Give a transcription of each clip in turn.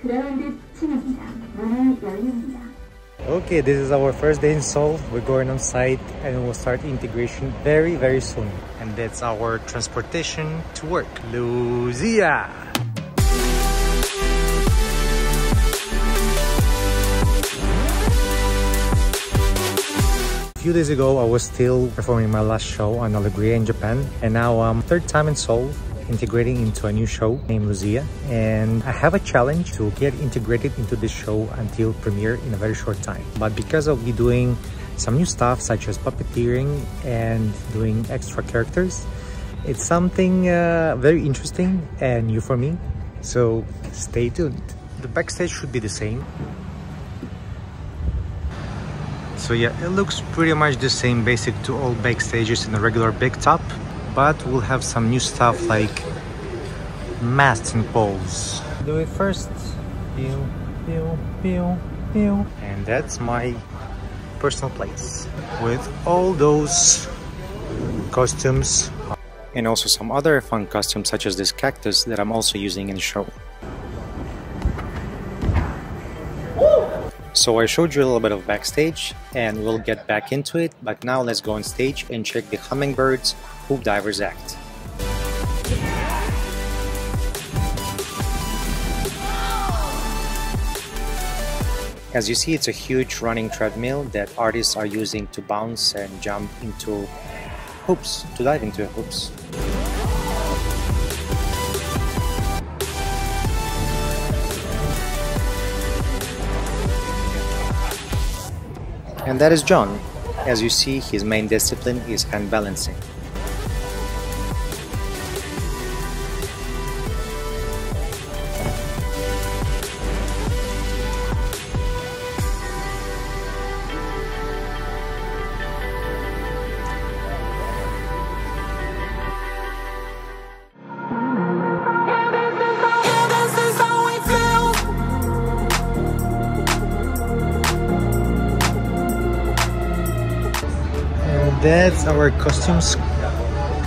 Okay, this is our first day in Seoul. We're going on site and we'll start integration very soon. And that's our transportation to work. Luzia! A few days ago, I was still performing my last show on Alegria in Japan. And now I'm third time in Seoul, integrating into a new show named Luzia, and I have a challenge to get integrated into this show until premiere in a very short time. But because I'll be doing some new stuff such as puppeteering and doing extra characters, it's something very interesting and new for me, so stay tuned. The backstage should be the same. So yeah, it looks pretty much the same, basic to all backstages in a regular big top. But we'll have some new stuff like masts and poles. Do it first. Pew, pew, pew, pew. And that's my personal place with all those costumes and also some other fun costumes such as this cactus that I'm also using in the show. So I showed you a little bit of backstage and we'll get back into it, but now let's go on stage and check the hummingbirds hoop divers act. As you see, it's a huge running treadmill that artists are using to bounce and jump into hoops, to dive into hoops. And that is John. As you see, his main discipline is hand balancing. That's our costumes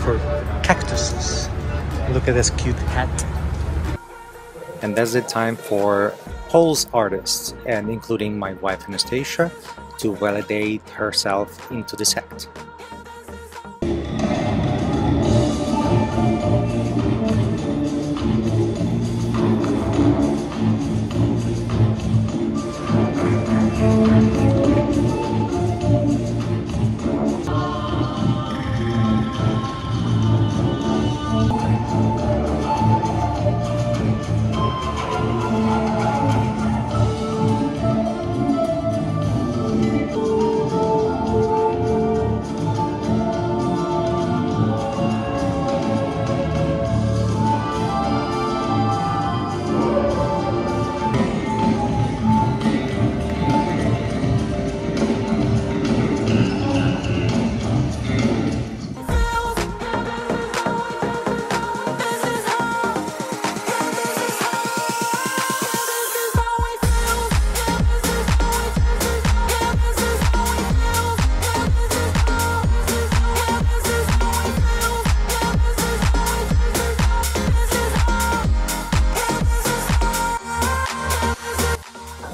for cactuses. Look at this cute hat. And that's the time for Pole's artists, and including my wife Anastasia, to validate herself into the set.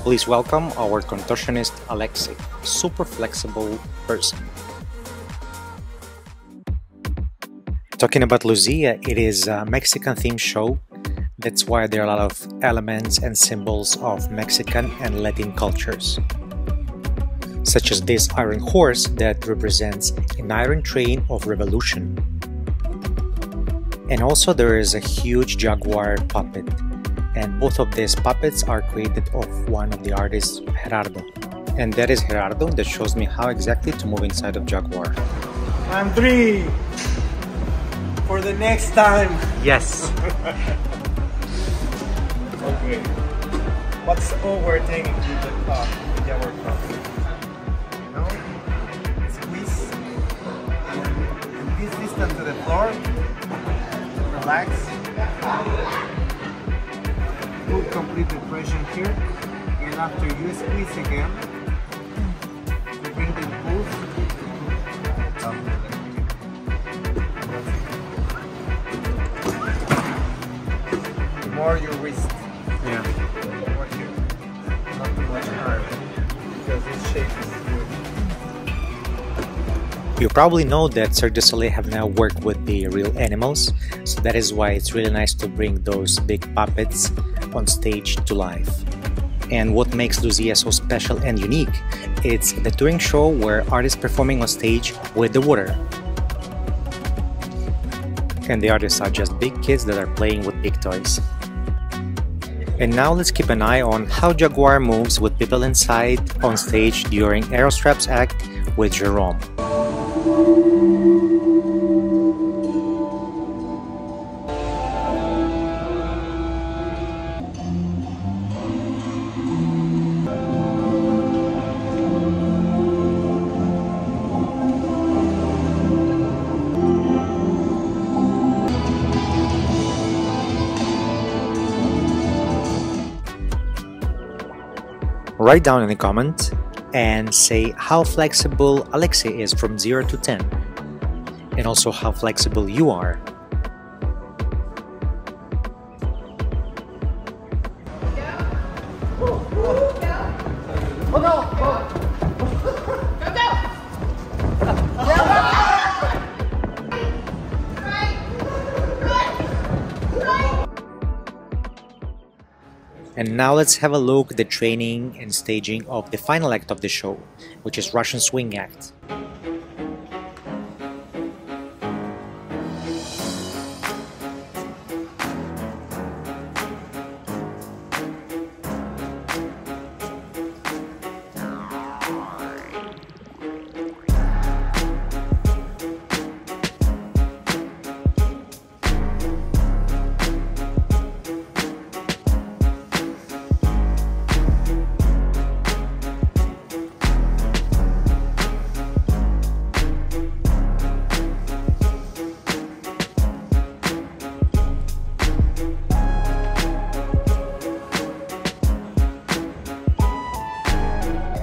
Please welcome our contortionist Alexei, super flexible person. Talking about Luzia, it is a Mexican themed show. That's why there are a lot of elements and symbols of Mexican and Latin cultures, such as this iron horse that represents an iron train of revolution. And also there is a huge Jaguar puppet, and both of these puppets are created of one of the artists, Gerardo. And that is Gerardo that shows me how exactly to move inside of Jaguar. And 3 for the next time. Yes. Okay. What's overtaking to the top? Jaguar top. Now, squeeze. And this distance to the floor. Relax. Put complete depression here, and after you squeeze again, you bring the pulse up. More your wrist. Yeah. You probably know that Cirque du Soleil have now worked with the real animals, so that is why it's really nice to bring those big puppets on stage to life. And what makes Luzia so special and unique, it's the touring show where artists performing on stage with the water. And the artists are just big kids that are playing with big toys. And now let's keep an eye on how Jaguar moves with people inside on stage during Aerostrap's act with Jerome. Write down in the comment and say how flexible Alegria is from 0 to 10, and also how flexible you are. And now let's have a look at the training and staging of the final act of the show, which is Russian Swing Act.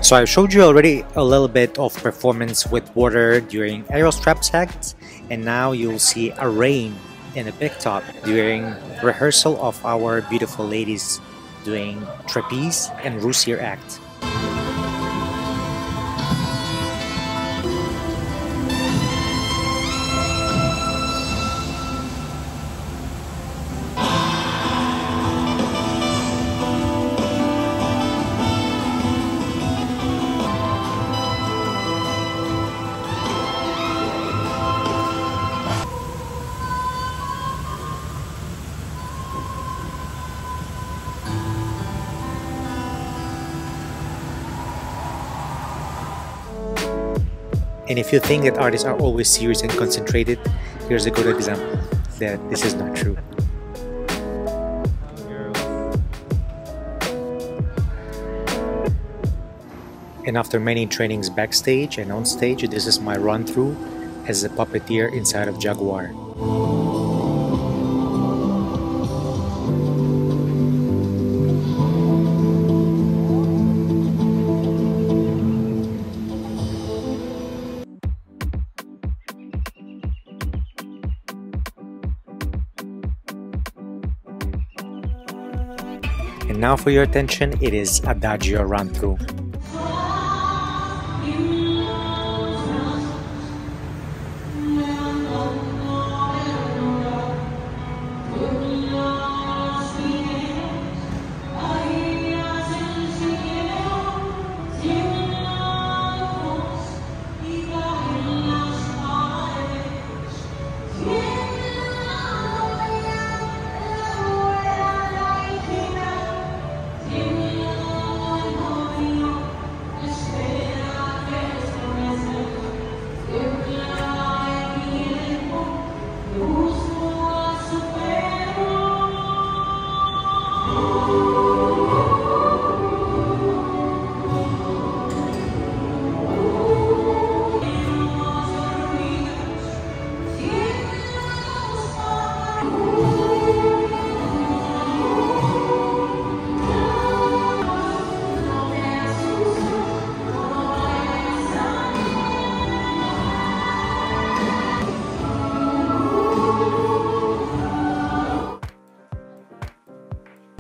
So I showed you already a little bit of performance with water during Aerostrap's act, and now you'll see a rain in a big top during rehearsal of our beautiful ladies doing Trapeze and Cyr act. And if you think that artists are always serious and concentrated, here's a good example that this is not true. And after many trainings backstage and on stage, this is my run-through as a puppeteer inside of Jaguar. And now for your attention, it is Adagio run-through.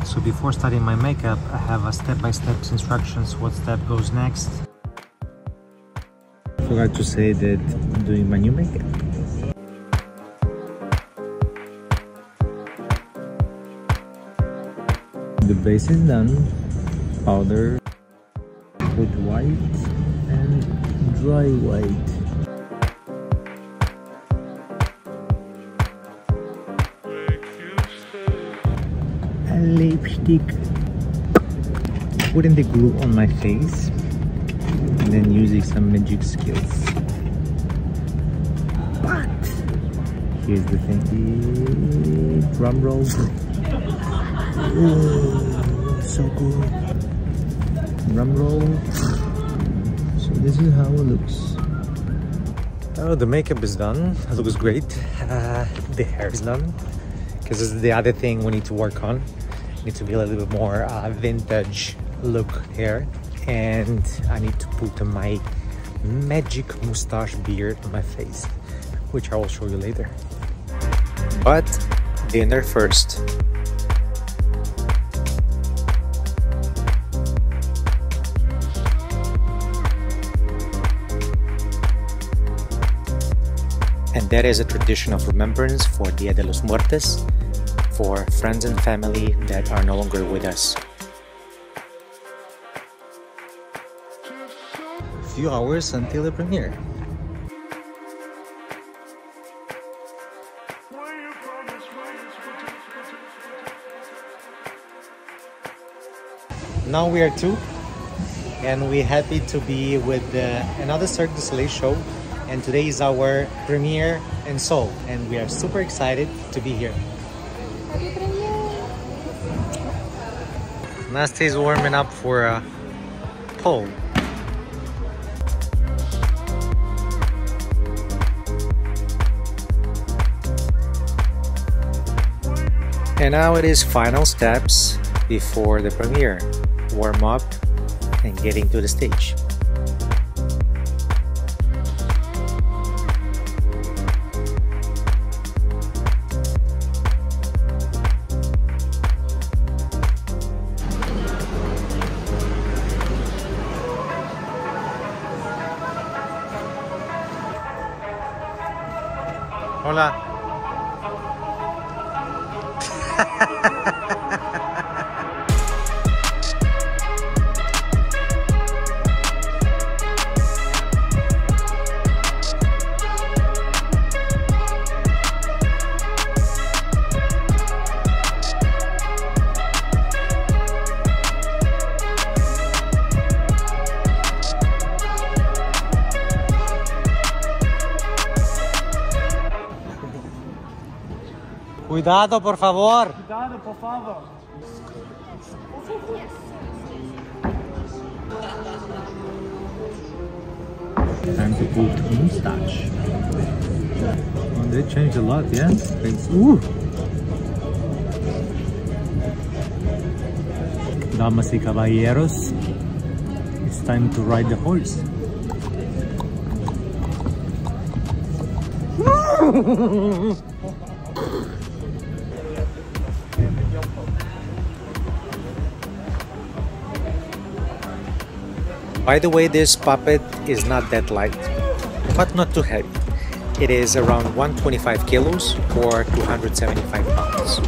So before starting my makeup, I have a step-by-step instructions what step goes next. Forgot to say that I'm doing my new makeup. The base is done. Powder, put white and dry white. A lipstick. Putting the glue on my face and then using some magic skills. But here's the thing. Drum roll. Oh, so good. Drum roll. So this is how it looks. Oh, the makeup is done. It looks great. The hair is done. Because this is the other thing we need to work on. Need to be a little bit more vintage look here. And I need to put my magic mustache beard on my face, which I will show you later. But dinner first. And that is a tradition of remembrance for Dia de los Muertos, for friends and family that are no longer with us. A few hours until the premiere. Now we are two, and we're happy to be with another Cirque du Soleil show. And today is our premiere in Seoul, and we are super excited to be here. Happy premiere! Nasty is warming up for a pole. And now it is final steps before the premiere. Warm up and getting to the stage. Hola. Cuidado, por favor. Cuidado, por favor. Time to put mustache. Oh, they changed a lot, yeah? Ooh. Damas y caballeros, it's time to ride the horse. By the way, this puppet is not that light, but not too heavy. It is around 125 kilos or 275 pounds.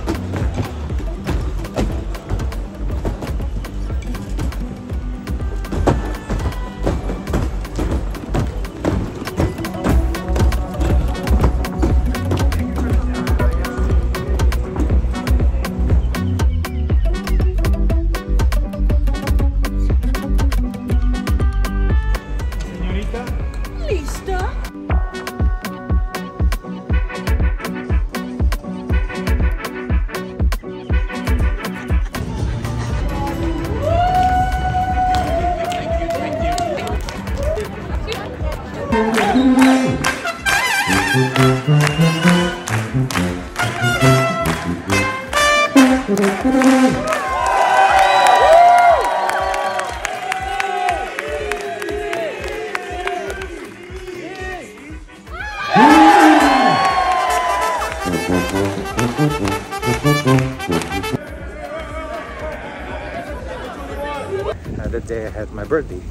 That day I had my birthday,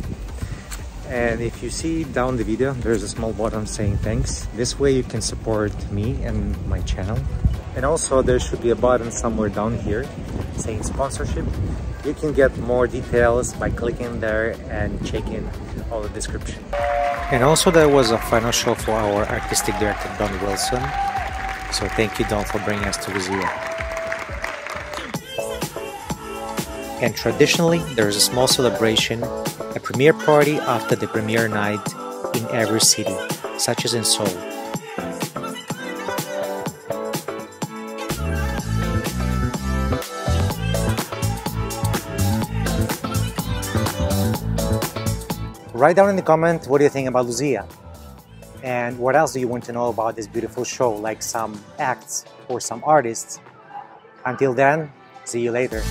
And if you see down the video, there's a small button saying thanks. This way you can support me and my channel. And also there should be a button somewhere down here saying sponsorship. You can get more details by clicking there and checking all the description. And also there was a final show for our artistic director Don Wilson. So thank you, Don, for bringing us to Luzia. And traditionally there is a small celebration, a premiere party after the premiere night in every city, such as in Seoul. Write down in the comment what do you think about Luzia, and what else do you want to know about this beautiful show, like some acts or some artists. Until then, see you later.